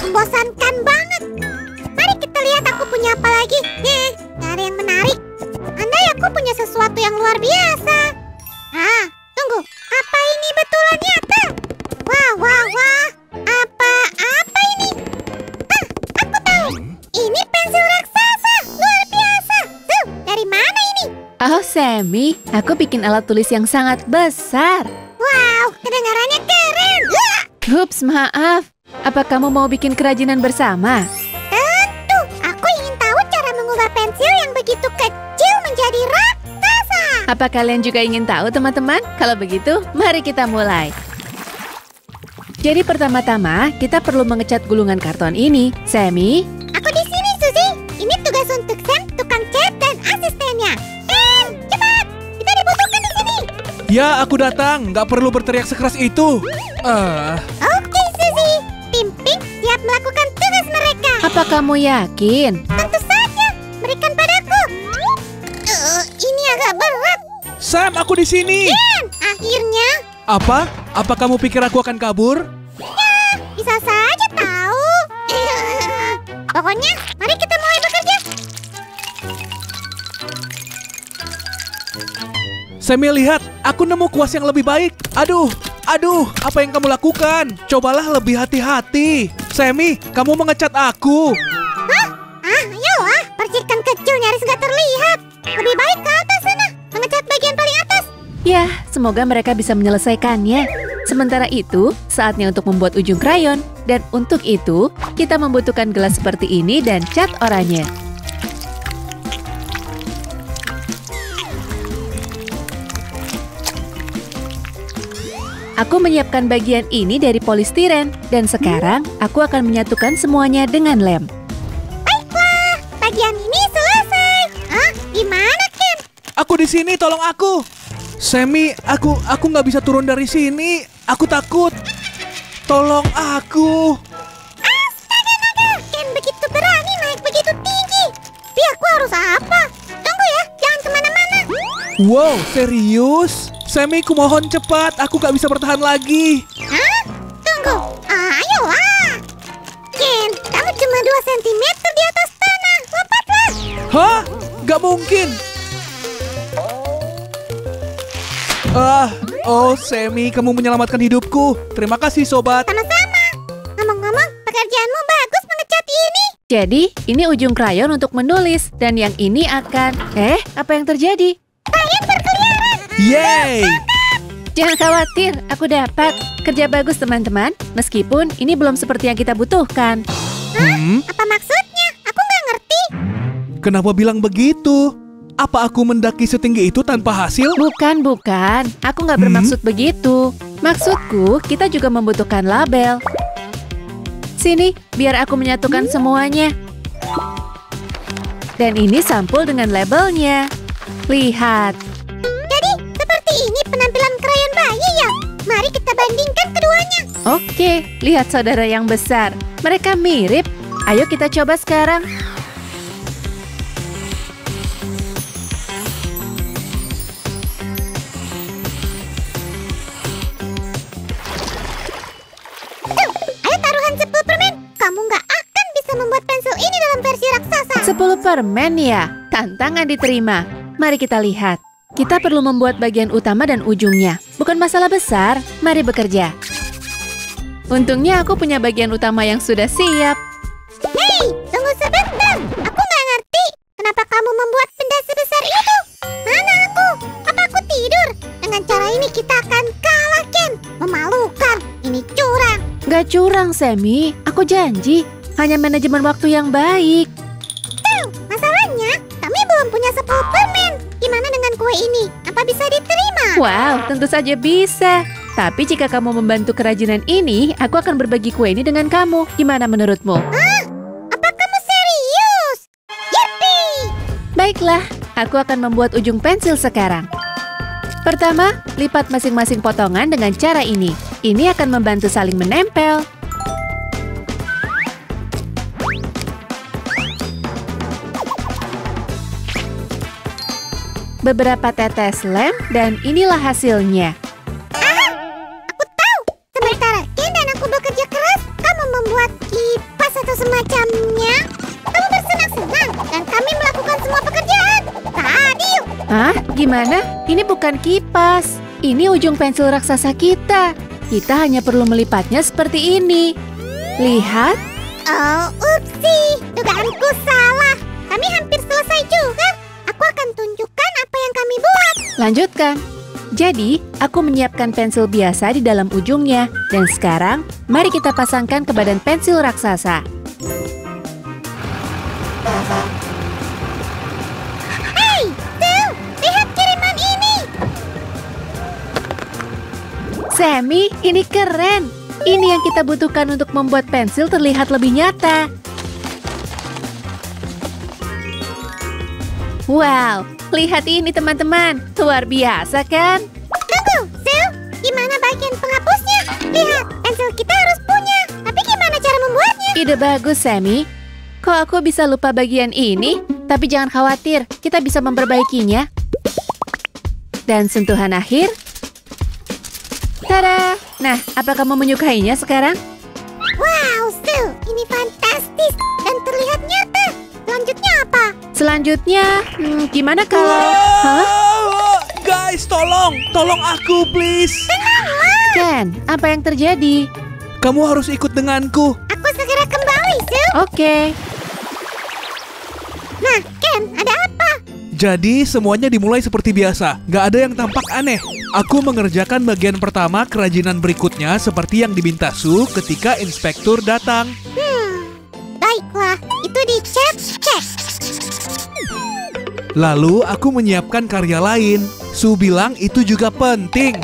Membosankan banget. Mari kita lihat aku punya apa lagi. Gak ada yang menarik. Andai aku punya sesuatu yang luar biasa. Tunggu. Apa ini betulan nyata? Wah. Apa ini? Aku tahu. Ini pensil raksasa. Luar biasa. Dari mana ini? Oh, Sammy, aku bikin alat tulis yang sangat besar. Wow, kedengarannya keren. Hups, maaf. Apa kamu mau bikin kerajinan bersama? Tentu, aku ingin tahu cara mengubah pensil yang begitu kecil menjadi raksasa. Apa kalian juga ingin tahu, teman-teman? Kalau begitu, mari kita mulai. Jadi pertama-tama, kita perlu mengecat gulungan karton ini. Sammy? Aku di sini, Suzy. Ini tugas untuk Sam, tukang cat dan asistennya. Sam, cepat! Kita dibutuhkan di sini. Ya, aku datang. Nggak perlu berteriak sekeras itu. Oke, Suzy. Ping siap melakukan tugas mereka. Apa kamu yakin? Tentu saja. Berikan padaku. Ini agak berat. Sam, aku di sini. Sam, akhirnya. Apa? Apa kamu pikir aku akan kabur? Ya, bisa saja tahu. Pokoknya, mari kita mulai bekerja. Sammy, lihat. Aku nemu kuas yang lebih baik. Aduh, apa yang kamu lakukan? Cobalah lebih hati-hati. Sammy, kamu mengecat aku. Ayolah, percikan kecil nyaris nggak terlihat. Lebih baik ke atas sana, mengecat bagian paling atas. Ya, semoga mereka bisa menyelesaikannya. Sementara itu, saatnya untuk membuat ujung krayon. Dan untuk itu, kita membutuhkan gelas seperti ini dan cat oranye. Aku menyiapkan bagian ini dari polistiren. Dan sekarang, aku akan menyatukan semuanya dengan lem. Baiklah, bagian ini selesai. Gimana, Ken? Aku di sini, tolong aku. Sammy, aku nggak bisa turun dari sini. Aku takut. Tolong aku. Astaga, Ken begitu berani naik begitu tinggi. Tapi aku harus apa? Tunggu ya, jangan kemana-mana. Wow, serius? Sammy, kumohon cepat. Aku nggak bisa bertahan lagi. Tunggu, ayolah. Ken, kamu cuma 2 cm di atas tanah. Lompatlah. Hah? Nggak mungkin. Oh, Sammy, kamu menyelamatkan hidupku. Terima kasih, sobat. Sama-sama. Ngomong-ngomong, pekerjaanmu bagus mengecat ini. Jadi, ini ujung krayon untuk menulis. Dan yang ini akan... apa yang terjadi? Krayon berkeliaran. Yeay! Jangan khawatir, aku dapat. Kerja bagus, teman-teman. Meskipun ini belum seperti yang kita butuhkan. Apa maksudnya? Aku nggak ngerti. Kenapa bilang begitu? Apa aku mendaki setinggi itu tanpa hasil? Bukan. Aku nggak bermaksud begitu. Maksudku, kita juga membutuhkan label. Sini, biar aku menyatukan semuanya. Dan ini sampul dengan labelnya. Lihat. Jadi, seperti ini penampilan krayon bayi ya? Mari kita bandingkan keduanya. Oke, lihat saudara yang besar. Mereka mirip. Ayo kita coba sekarang. Ayo taruhan 10 permen. Kamu nggak akan bisa membuat pensil ini dalam versi raksasa. 10 permen ya? Tantangan diterima. Mari kita lihat. Kita perlu membuat bagian utama dan ujungnya. Bukan masalah besar. Mari bekerja. Untungnya aku punya bagian utama yang sudah siap. Hei, tunggu sebentar. Aku nggak ngerti. Kenapa kamu membuat benda sebesar itu? Mana aku? Apa aku tidur? Dengan cara ini kita akan kalah, Ken. Memalukan. Ini curang. Gak curang, Sammy. Aku janji. Hanya manajemen waktu yang baik. Masalahnya, kami belum punya 10 permen. Gimana dengan kue ini? Apa bisa diterima? Wow, tentu saja bisa. Tapi jika kamu membantu kerajinan ini, aku akan berbagi kue ini dengan kamu. Gimana menurutmu? Apa kamu serius? Yippee! Baiklah, aku akan membuat ujung pensil sekarang. Pertama, lipat masing-masing potongan dengan cara ini. Ini akan membantu saling menempel. Beberapa tetes lem, dan inilah hasilnya. Aku tahu. Sementara Ken dan aku bekerja keras, kamu membuat Gimana? Ini bukan kipas. Ini ujung pensil raksasa kita. Kita hanya perlu melipatnya seperti ini. Lihat. Oh, upsi. Dugaanku salah. Kami hampir selesai juga. Aku akan tunjukkan apa yang kami buat. Lanjutkan. Jadi, aku menyiapkan pensil biasa di dalam ujungnya. Dan sekarang, mari kita pasangkan ke badan pensil raksasa. Hei, Sil, lihat kiriman ini. Sammy, ini keren. Ini yang kita butuhkan untuk membuat pensil terlihat lebih nyata. Wow, lihat ini teman-teman. Luar biasa kan? Tunggu, Sil. Gimana bagian penghapusnya? Lihat, pensil kita harus punya. Tapi gimana cara membuatnya? Ide bagus, Sammy. Kok aku bisa lupa bagian ini? Tapi jangan khawatir, kita bisa memperbaikinya. Dan sentuhan akhir. Tada! Nah, apa kamu menyukainya sekarang? Wow, Sil. Ini fantastis dan terlihat nyata. Selanjutnya apa? Selanjutnya, gimana kalau... Hah? Guys, tolong aku please. Ken, apa yang terjadi? Kamu harus ikut denganku. Aku segera kembali, Sil. Oke. Nah, Ken, ada apa? Jadi semuanya dimulai seperti biasa. Gak ada yang tampak aneh. Aku mengerjakan bagian pertama kerajinan berikutnya seperti yang diminta Su ketika inspektur datang. Baiklah, itu dicek. Lalu aku menyiapkan karya lain. Su bilang itu juga penting.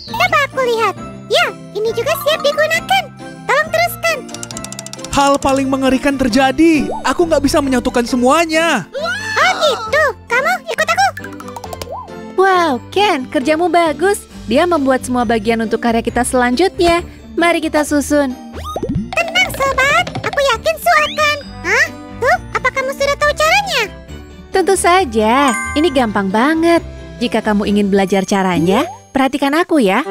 Coba aku lihat. Ya, ini juga siap digunakan. Tolong teruskan. Hal paling mengerikan terjadi. Aku nggak bisa menyatukan semuanya. Oh gitu, kamu ikut aku. Wow, Ken, kerjamu bagus. Dia membuat semua bagian untuk karya kita selanjutnya. Mari kita susun. Tenang sobat, aku yakin Su akan. Hah? Tuh, apa kamu sudah tahu caranya? Tentu saja, ini gampang banget. Jika kamu ingin belajar caranya, perhatikan aku ya.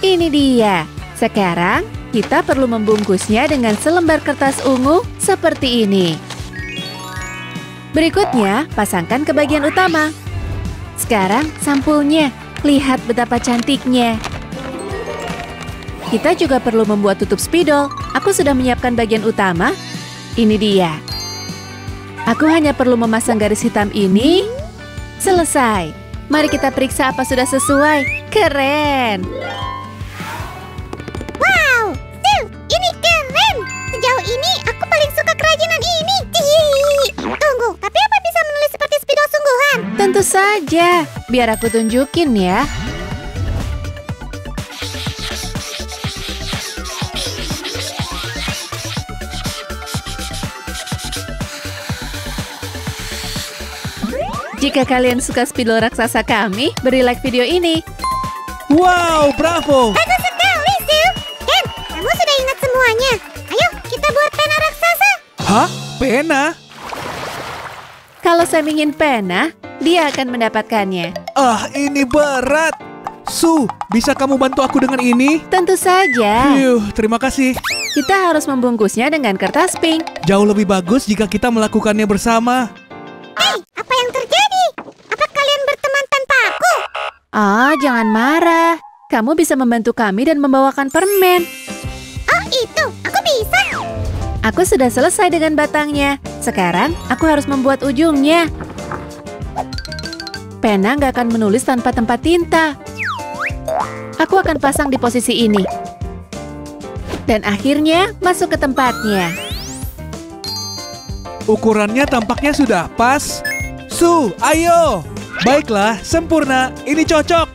Ini dia. Sekarang, kita perlu membungkusnya dengan selembar kertas ungu seperti ini. Berikutnya, pasangkan ke bagian utama. Sekarang, sampulnya. Lihat betapa cantiknya. Kita juga perlu membuat tutup spidol. Aku sudah menyiapkan bagian utama. Ini dia. Aku hanya perlu memasang garis hitam ini. Selesai. Mari kita periksa apa sudah sesuai. Keren. Wow, Sil, ini keren. Sejauh ini aku paling suka kerajinan ini. Cihihi. Tunggu, tapi apa bisa menulis seperti spidol sungguhan? Tentu saja. Biar aku tunjukin ya. Jika kalian suka spidol raksasa kami, beri like video ini. Wow, bravo. Bagus sekali, Sil. Ken, kamu sudah ingat semuanya. Ayo, kita buat pena raksasa. Hah? Pena? Kalau Sam ingin pena, dia akan mendapatkannya. Ah, ini berat. Su, bisa kamu bantu aku dengan ini? Tentu saja. Terima kasih. Kita harus membungkusnya dengan kertas pink. Jauh lebih bagus jika kita melakukannya bersama. Hei, apa yang terjadi? Apa kalian berteman tanpa aku? Ah, jangan marah. Kamu bisa membantu kami dan membawakan permen. Oh, itu. Aku bisa. Aku sudah selesai dengan batangnya. Sekarang, aku harus membuat ujungnya. Pena nggak akan menulis tanpa tempat tinta. Aku akan pasang di posisi ini. Dan akhirnya, masuk ke tempatnya. Ukurannya tampaknya sudah pas. Su, ayo. Baiklah, sempurna. Ini cocok.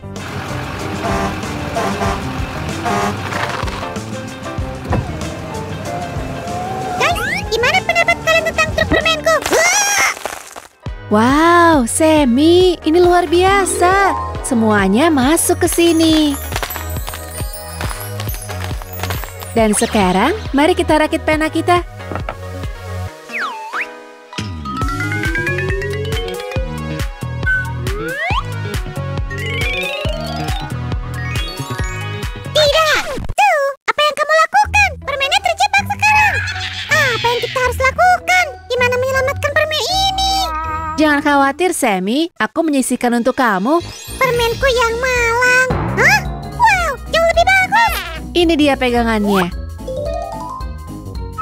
Guys, gimana pendapat kalian tentang truk permenku? Wow, Sammy, ini luar biasa. Semuanya masuk ke sini. Dan sekarang, mari kita rakit pena kita. Tidak. Tuh, apa yang kamu lakukan? Permennya terjebak sekarang. Apa yang kita harus lakukan? Gimana menyelamatkan permen ini? Jangan khawatir, Sammy. Aku menyisihkan untuk kamu. Permenku yang malang. Hah? Wow, jauh lebih bagus. Ini dia pegangannya.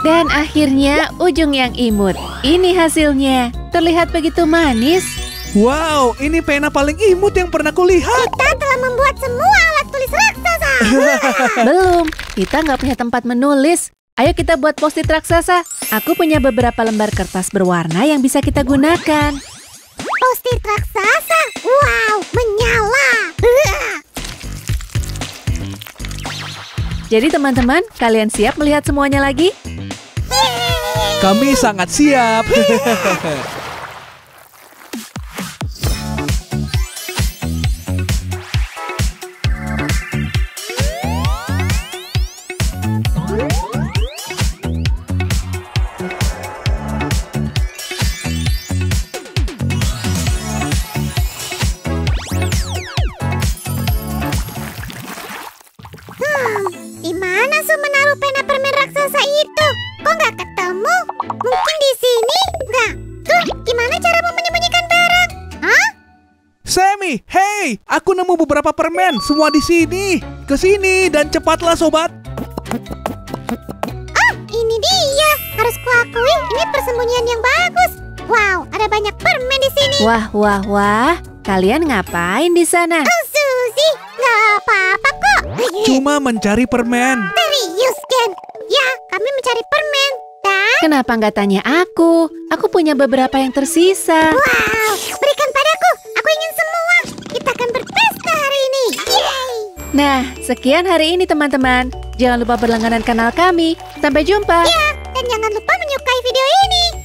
Dan akhirnya ujung yang imut. Ini hasilnya. Terlihat begitu manis. Wow, ini pena paling imut yang pernah kulihat. Kita telah membuat semua alat tulis raksasa. Belum, kita nggak punya tempat menulis. Ayo kita buat post-it raksasa. Aku punya beberapa lembar kertas berwarna yang bisa kita gunakan. Post-it raksasa. Wow, menyala. Jadi teman-teman, kalian siap melihat semuanya lagi? Kami sangat siap. Di mana Su menaruh pena permen raksasa itu? Kok nggak ketemu? Mungkin di sini? Nggak. Tuh, gimana cara menyembunyikan barang? Hah? Sammy, hey, aku nemu beberapa permen, semua di sini. Ke sini dan cepatlah sobat. Oh, ini dia. Harus kuakui, ini persembunyian yang bagus. Wow, ada banyak permen di sini. Wah, wah, wah. Kalian ngapain di sana? Oh, Suzy, nggak apa-apa kok. Cuma mencari permen. Serius, Ken? Ya, kami mencari permen. Dan, Kenapa nggak tanya aku? Aku punya beberapa yang tersisa. wow, berikan padaku. Aku ingin semua. Kita akan berpesta hari ini. Yeay! Nah, sekian hari ini teman-teman. Jangan lupa berlangganan kanal kami. Sampai jumpa. Ya, dan jangan lupa menyukai video ini.